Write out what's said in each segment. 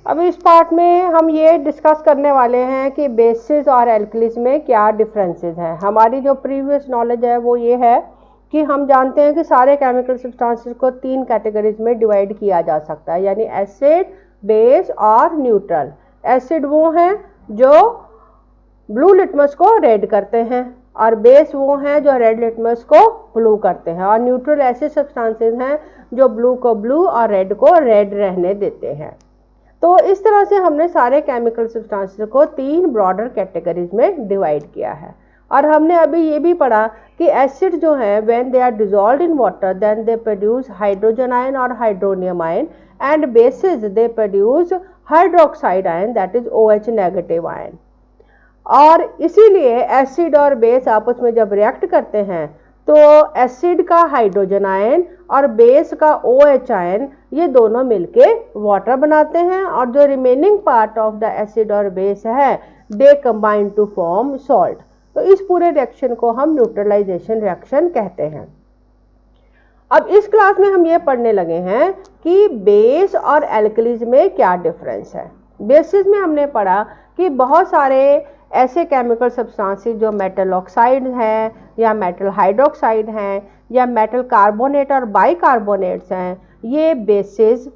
अब इस पार्ट में हम ये डिस्कस करने वाले हैं कि बेसिस और एल्कलीज में क्या डिफरेंसेस हैं। हमारी जो प्रीवियस नॉलेज है वो ये है कि हम जानते हैं कि सारे केमिकल सब्सटेंसेस को 3 कैटेगरीज में डिवाइड किया जा सकता है, यानी एसिड, बेस और न्यूट्रल। एसिड वो हैं जो ब्लू लिटमस को रेड करते हैं, और बेस वो हैं जो रेड लिटमस को ब्लू करते हैं, और न्यूट्रल ऐसे सब्सटेंसेस हैं जो ब्लू को ब्लू और रेड को रेड रहने देते हैं। तो इस तरह से हमने सारे केमिकल सब्सटेंसेस को 3 ब्रॉडर कैटेगरीज में डिवाइड किया है। और हमने अभी ये भी पढ़ा कि एसिड जो है when they are dissolved in water then they produce hydrogen ion और hydronium ion, and bases they produce hydroxide ion that is OH negative ion. और इसीलिए एसिड और बेस आपस में जब रिएक्ट करते हैं तो एसिड का हाइड्रोजन आयन और बेस का OH आयन ये दोनों मिलके वाटर बनाते हैं, और जो remaining part of the acid और बेस है they combine to form salt. तो इस पूरे रिएक्शन को हम न्यूट्रलाइजेशन रिएक्शन कहते हैं। अब इस क्लास में हम ये पढ़ने लगे हैं कि बेस और एल्कलीज में क्या डिफरेंस है। बेसिस में हमने पढ़ा कि बहुत सारे ऐसे केमिकल सब्सटेंसेस जो मेटल ऑक्साइड हैं या मेटल हाइड्रोक्साइड हैं या मेटल कार्बोनेट और बाइकार्बोनेट्स हैं, ये बेसिस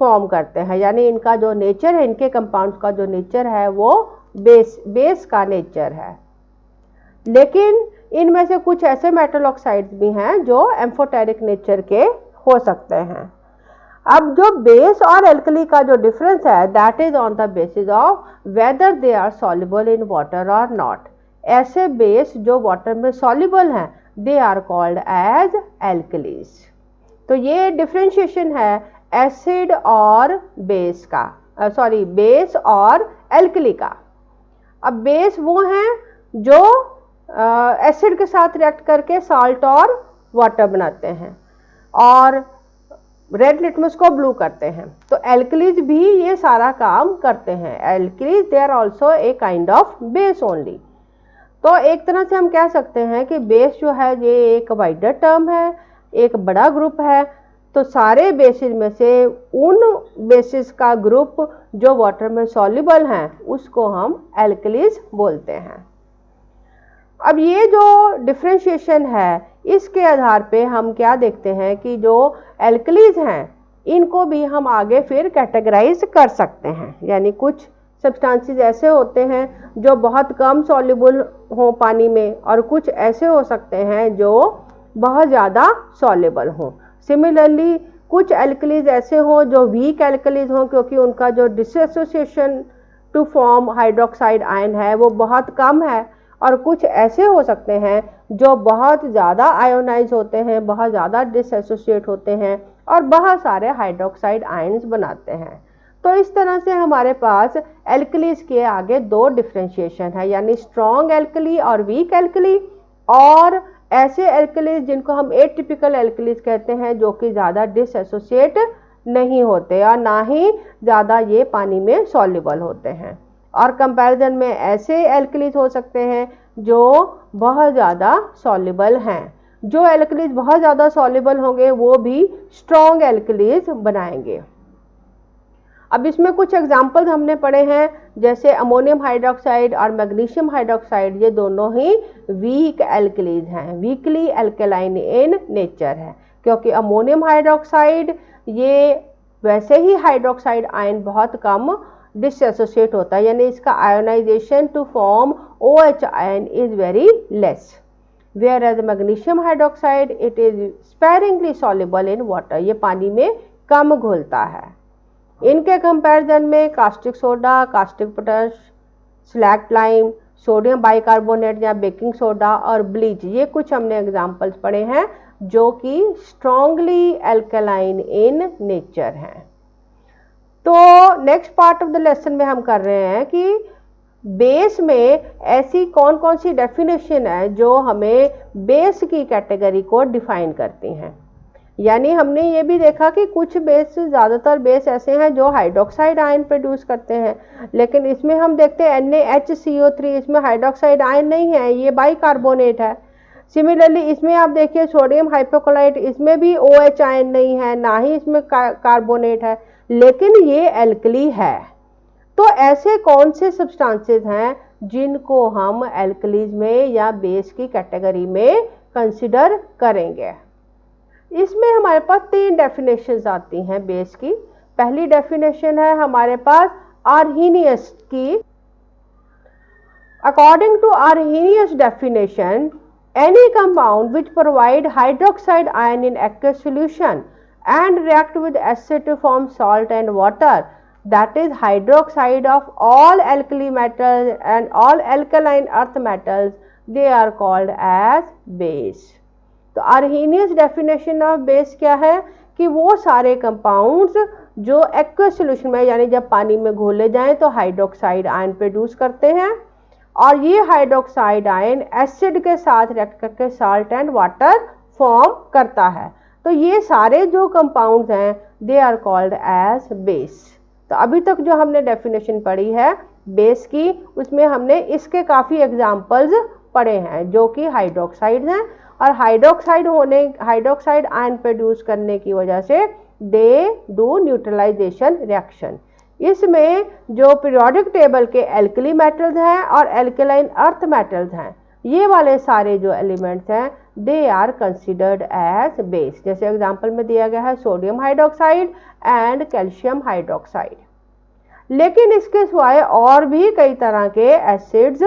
फॉर्म करते हैं, यानी इनका जो नेचर है, इनके कंपाउंड्स का जो नेचर है वो बेस का नेचर है। लेकिन इनमें से कुछ ऐसे मेटल ऑक्साइड्स भी हैं जो एम्फोटेरिक नेचर के हो सकते हैं। अब जो बेस और एल्कली का जो डिफरेंस है that is on the basis of whether they are soluble in water और नॉट। ऐसे बेस जो वाटर में सॉल्युबल हैं they are called as alkalis. तो ये डिफरेंशिएशन है एसिड और बेस का, बेस और एल्कली का। अब बेस वो हैं जो एसिड के साथ रिएक्ट करके साल्ट और वाटर बनाते हैं और रेड लिटमस को ब्लू करते हैं। तो एल्कलीज भी ये सारा काम करते हैं। Alkalis they are also a kind of base only. तो एक तरह से हम कह सकते हैं कि बेस जो है ये एक वाइडर टर्म है, एक बड़ा ग्रुप है। तो सारे बेसिस में से उन बेसिस का ग्रुप जो वाटर में सॉल्युबल हैं उसको हम एल्कलीज बोलते हैं। अब ये जो डिफरेंशिएशन है इसके आधार पे हम क्या देखते हैं कि जो एल्कलीज हैं इनको भी हम आगे फिर कैटेगराइज कर सकते हैं, यानी कुछ सब्सटेंसेस ऐसे होते हैं जो बहुत कम सॉल्युबल हो पानी में, और कुछ ऐसे हो सकते हैं जो बहुत ज़्यादा सॉल्युबल हों। सिमिलरली कुछ एल्कलीज ऐसे हों जो वीक एल्कलीज हों क्योंकि उनका जो dissociation to form hydroxide ion है वो बहुत कम है, और कुछ ऐसे हो सकते हैं जो बहुत ज़्यादा आयोनाइज होते हैं, बहुत ज़्यादा डिसएसोसिएट होते हैं और बहुत सारे हाइड्रोक्साइड आयन्स बनाते हैं। तो इस तरह से हमारे पास एल्कलीज के आगे 2 डिफरेंशिएशन है, यानी स्ट्रॉन्ग एल्कली और वीक एल्कली, और ऐसे एल्कलीज जिनको हम एटिपिकल एल्कलीज कहते हैं जो कि ज़्यादा डिसएसोसिएट नहीं होते और ना ही ज़्यादा ये पानी में सॉल्युबल होते हैं। और कंपैरिजन में ऐसे एल्कलीज हो सकते हैं जो बहुत ज़्यादा सॉल्युबल हैं। जो एल्कलीज बहुत ज़्यादा सॉल्युबल होंगे वो भी स्ट्रॉन्ग एल्कलीज बनाएंगे। अब इसमें कुछ एग्जाम्पल्स हमने पढ़े हैं, जैसे अमोनियम हाइड्रोक्साइड और मैग्नीशियम हाइड्रोक्साइड, ये दोनों ही वीक एल्कलीज हैं, वीकली एल्कलाइन इन नेचर है, क्योंकि अमोनियम हाइड्रोक्साइड ये वैसे ही हाइड्रोक्साइड आयन बहुत कम डिसएसोसिएट होता है, यानी इसका ionisation to form OH ion is very less, whereas magnesium hydroxide it is sparingly soluble in water, ये पानी में कम घुलता है। इनके कंपैरिजन में caustic soda, caustic potash, slaked lime, sodium bicarbonate या बेकिंग सोडा और ब्लीच, ये कुछ हमने एग्जाम्पल्स पढ़े हैं जो कि स्ट्रॉन्गली एल्कलाइन इन नेचर हैं। तो next part of the lesson में हम कर रहे हैं कि बेस में ऐसी कौन कौन सी डेफिनेशन है जो हमें बेस की कैटेगरी को डिफाइन करती हैं। यानी हमने ये भी देखा कि कुछ बेस, ज़्यादातर बेस ऐसे हैं जो हाइड्रोक्साइड आयन प्रोड्यूस करते हैं, लेकिन इसमें हम देखते हैं NaHCO3, इसमें हाइड्रोक्साइड आयन नहीं है, ये बाइकार्बोनेट है। सिमिलरली इसमें आप देखिए सोडियम हाइपोक्लोराइट, इसमें भी OH आयन नहीं है, ना ही इसमें कार्बोनेट है, लेकिन ये एल्कली है। तो ऐसे कौन से सब्सटेंसेस हैं जिनको हम एल्कलीज में या बेस की कैटेगरी में कंसिडर करेंगे? इसमें हमारे पास 3 डेफिनेशंस आती हैं बेस की। पहली डेफिनेशन है हमारे पास आर्हीनियस की। According to Arrhenius definition, any compound which provide hydroxide ion in aqueous solution and react with acid to form salt and water, that is hydroxide of all alkali metals and all alkaline earth metals, they are called as base. तो Arrhenius definition of base क्या है कि वो सारे compounds जो aqueous solution में यानी जब पानी में घोले जाएं तो हाइड्रोक्साइड आयन प्रोड्यूस करते हैं, और ये हाइड्रोक्साइड आयन एसिड के साथ रिएक्ट करके साल्ट एंड वाटर फॉर्म करता है। तो ये सारे जो कंपाउंड्स हैं they are called as base. तो अभी तक जो हमने डेफिनेशन पढ़ी है बेस की, उसमें हमने इसके काफ़ी एग्जाम्पल्स पढ़े हैं जो कि हाइड्रोक्साइड हैं, और हाइड्रोक्साइड आयन प्रोड्यूस करने की वजह से दे डू न्यूट्रलाइजेशन रिएक्शन। इसमें जो पीरियोडिक टेबल के एल्कली मेटल्स हैं और एल्कलाइन अर्थ मेटल्स हैं, ये वाले सारे जो एलिमेंट्स हैं they are considered as base. जैसे एग्जांपल में दिया गया है sodium hydroxide and calcium hydroxide. लेकिन इसके सिवाय और भी कई तरह के एसिड्स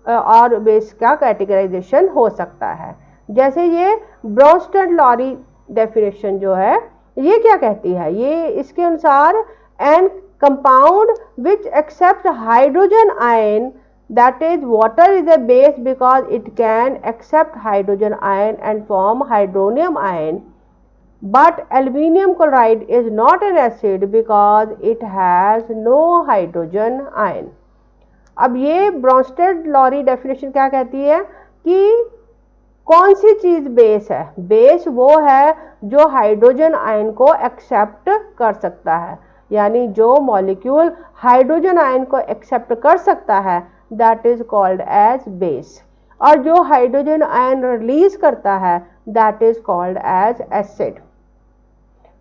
और बेस का कैटेगराइजेशन हो सकता है। जैसे ये ब्रोंस्टेड-लॉरी डेफिनेशन जो है ये क्या कहती है, ये इसके अनुसार N compound which accepts hydrogen ion, that is water is a base because it can accept hydrogen ion and form hydronium ion, but aluminium chloride is not an acid because it has no hydrogen ion. अब ये Bronsted-lorry definition क्या कहती है कि कौन सी चीज base है? Base वो है जो हाइड्रोजन आयन को एक्सेप्ट कर सकता है, यानी जो मॉलिक्यूल हाइड्रोजन आयन को एक्सेप्ट कर सकता है that is called as base, और जो हाइड्रोजन आयन रिलीज करता है that is called as acid.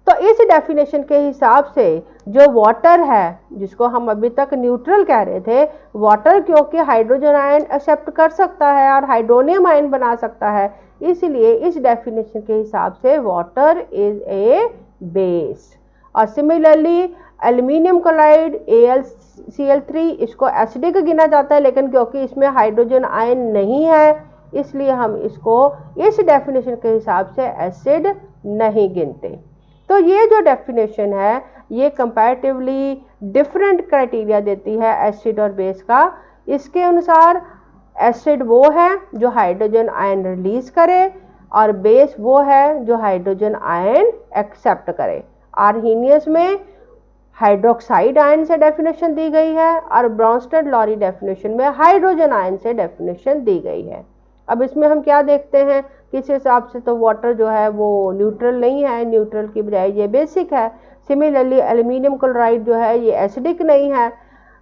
तो इस डेफिनेशन के हिसाब से जो वाटर है, जिसको हम अभी तक न्यूट्रल कह रहे थे, वाटर क्योंकि हाइड्रोजन आयन एक्सेप्ट कर सकता है और हाइड्रोनियम आयन बना सकता है, इसलिए इस डेफिनेशन के हिसाब से वाटर इज ए बेस। और सिमिलरली एल्यूमिनियम क्लोराइड AlCl3 इसको एसिडिक गिना जाता है, लेकिन क्योंकि इसमें हाइड्रोजन आयन नहीं है इसलिए हम इसको इस डेफिनेशन के हिसाब से एसिड नहीं गिनते। तो ये जो डेफिनेशन है ये कंपैरेटिवली डिफरेंट क्राइटेरिया देती है एसिड और बेस का। इसके अनुसार एसिड वो है जो हाइड्रोजन आयन रिलीज करे और बेस वो है जो हाइड्रोजन आयन एक्सेप्ट करे। आर्हीनियस में हाइड्रोक्साइड आयन से डेफिनेशन दी गई है और ब्रोंस्टेड-लॉरी डेफिनेशन में हाइड्रोजन आयन से डेफिनेशन दी गई है। अब इसमें हम क्या देखते हैं, किस हिसाब से तो वाटर जो है वो न्यूट्रल नहीं है, न्यूट्रल की बजाय ये बेसिक है। सिमिलरली एल्यूमिनियम क्लोराइड जो है ये एसिडिक नहीं है।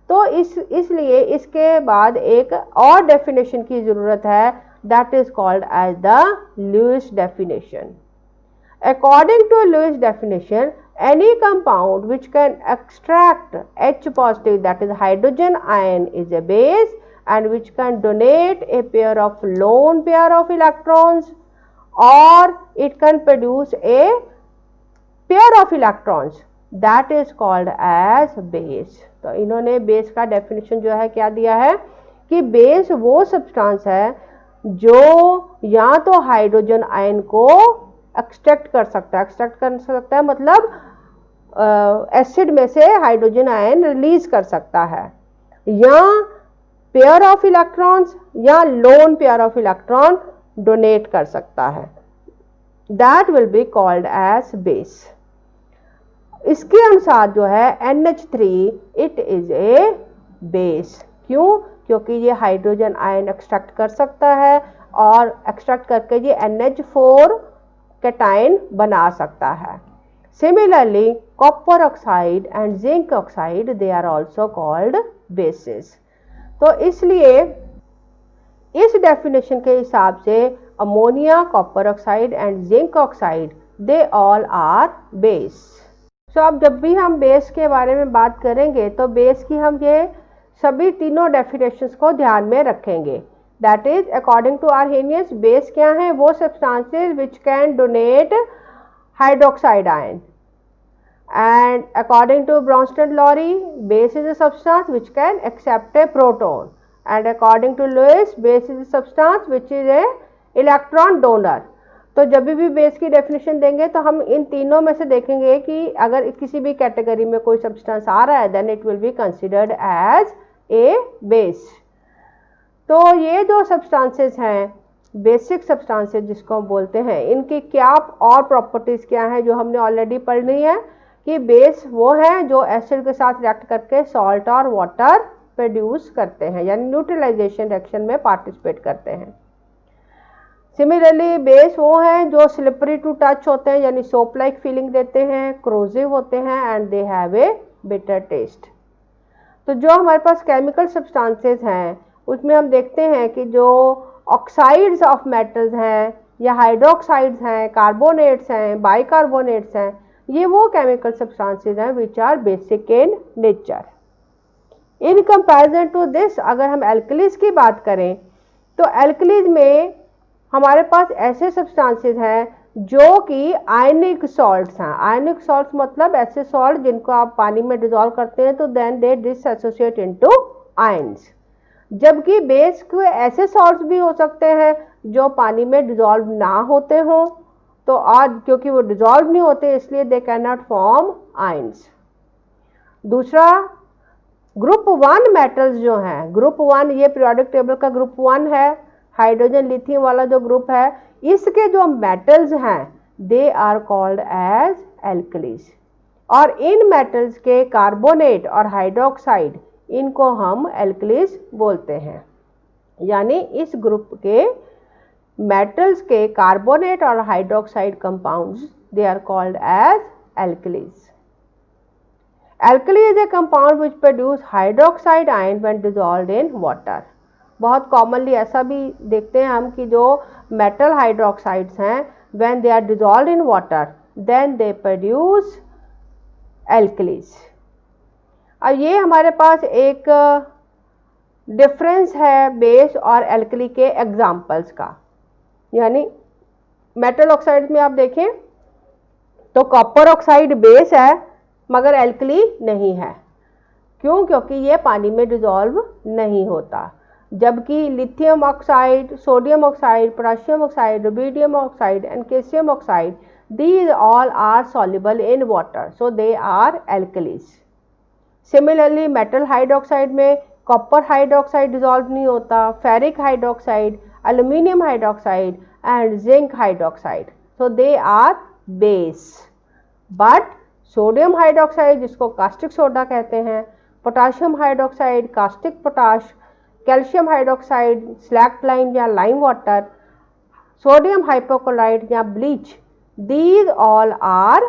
तो इसलिए इसके बाद एक और डेफिनेशन की ज़रूरत है that is called as the Lewis definition. According to Lewis definition, any compound which can extract H positive, that is hydrogen ion, is a base, and which can donate a pair of lone pair of electrons, or it can produce a pair of electrons, that is called as base. तो इन्होंने base का definition जो है क्या दिया है कि base वो सब्सटेंस है जो या तो हाइड्रोजन आयन को एक्सट्रैक्ट कर सकता है मतलब एसिड में से हाइड्रोजन आयन रिलीज कर सकता है, या पेयर ऑफ इलेक्ट्रॉन्स या lone pair of electron donate कर सकता है, that will be called as base. इसके अनुसार जो है NH3 it is a base. क्यों? क्योंकि ये हाइड्रोजन आयन एक्सट्रैक्ट कर सकता है और एक्सट्रैक्ट करके ये NH4 कैटायन बना सकता है। Similarly copper oxide and zinc oxide they are also called bases. तो इसलिए इस डेफिनेशन के हिसाब से ammonia, copper oxide and zinc oxide they all are base. So अब जब भी हम बेस के बारे में बात करेंगे तो बेस की हम ये सभी तीनों डेफिनेशंस को ध्यान में रखेंगे। That is according to Arrhenius base क्या है, वो substances which can donate hydroxide ion, and according to Bronsted-Lowry base is a substance which can accept a proton, and according to Lewis base is a substance which is a electron donor। तो जब भी base की definition देंगे तो हम इन तीनों में से देखेंगे कि अगर किसी भी कैटेगरी में कोई सब्सटेंस आ रहा है then it will be considered as a base. तो ये जो सब्सटेंसेस हैं बेसिक सब्सटेंसेस जिसको हम बोलते हैं, इनकी क्या और प्रॉपर्टीज क्या हैं जो हमने ऑलरेडी पढ़नी है कि बेस वो है जो एसिड के साथ रिएक्ट करके सॉल्ट और वाटर प्रोड्यूस करते हैं, यानी न्यूट्रलाइजेशन रिएक्शन में पार्टिसिपेट करते हैं। सिमिलरली बेस वो हैं जो स्लिपरी टू टच होते हैं, यानी सोप लाइक फीलिंग देते हैं, क्रोजिव होते हैं and they have a bitter taste. तो जो हमारे पास केमिकल सब्सटेंसेस हैं उसमें हम देखते हैं कि जो ऑक्साइड्स ऑफ मेटल्स हैं या हाइड्रोक्साइड्स हैं, कार्बोनेट्स हैं, बाइकार्बोनेट्स हैं, ये वो केमिकल सब्सटेंसेस हैं which are basic in nature. In comparison to this अगर हम एल्कलीज की बात करें तो एल्कलीज में हमारे पास ऐसे सब्सटेंसेस हैं जो कि आयनिक सॉल्ट्स हैं। आयनिक सॉल्ट्स मतलब ऐसे सॉल्ट जिनको आप पानी में डिजोल्व करते हैं तो then they dissociate into ions, जबकि बेस के ऐसे सॉल्ट्स भी हो सकते हैं जो पानी में डिजोल्व ना होते हों, तो आज क्योंकि वो डिजोल्व नहीं होते इसलिए they can not form ions. दूसरा ग्रुप 1 मेटल्स जो हैं, ग्रुप 1 ये पीरियोडिक टेबल का ग्रुप 1 है, हाइड्रोजन लिथियम वाला जो ग्रुप है, इसके जो मेटल्स हैं they are called as alkalis, और इन मेटल्स के कार्बोनेट और हाइड्रोक्साइड इनको हम एल्कलीज बोलते हैं। यानी इस ग्रुप के मेटल्स के कार्बोनेट और hydroxide compounds they are called as alkalis. Alkali is a compound which produce hydroxide ion when dissolved in water। बहुत कॉमनली ऐसा भी देखते हैं हम कि जो मेटल हाइड्रोक्साइड्स हैं when they are dissolved in water then they produce alkalis। अब ये हमारे पास एक डिफरेंस है बेस और एल्कली के एग्जाम्पल्स का। यानी मेटल ऑक्साइड में आप देखें तो कॉपर ऑक्साइड बेस है मगर एल्कली नहीं है। क्यों? क्योंकि ये पानी में डिजोल्व नहीं होता, जबकि lithium oxide, sodium oxide, potassium oxide, rubidium oxide and calcium oxide these all are soluble in water so they are alkalis। Similarly metal hydroxide में कॉपर हाइड्रोक्साइड डिजोल्व नहीं होता, ferric hydroxide, aluminium hydroxide and zinc hydroxide, so they are base. But sodium hydroxide जिसको caustic soda कहते हैं, potassium hydroxide, caustic potash, calcium hydroxide, slaked lime या lime water, sodium hypochlorite या bleach, these all are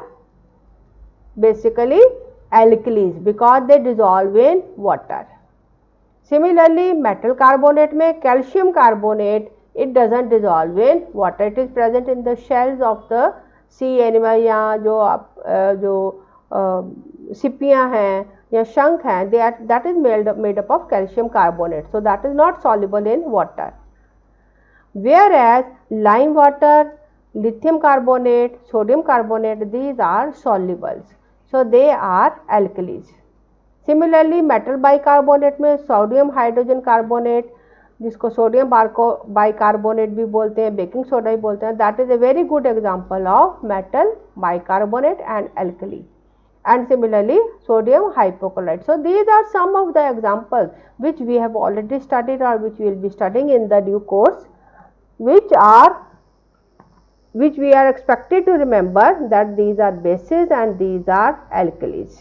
basically alkalis because they dissolve in water। Similarly metal carbonate में calcium carbonate it doesn't dissolve in water, it is present in the shells of the sea animal या जो सिपियाँ हैं या शंख हैं that is made up of calcium carbonate, so that is not soluble in water। Whereas lime water, lithium carbonate, sodium carbonate, these are solubles, so they are alkalis। Similarly metal bicarbonate में sodium hydrogen carbonate जिसको sodium bicarbonate भी बोलते हैं, baking soda भी बोलते हैं, that is a very good example of metal bicarbonate and alkali. And similarly sodium hypochlorite। So these are some of the examples which we have already studied or which we will be studying in the due course, which we are expected to remember that these are bases and these are alkalis।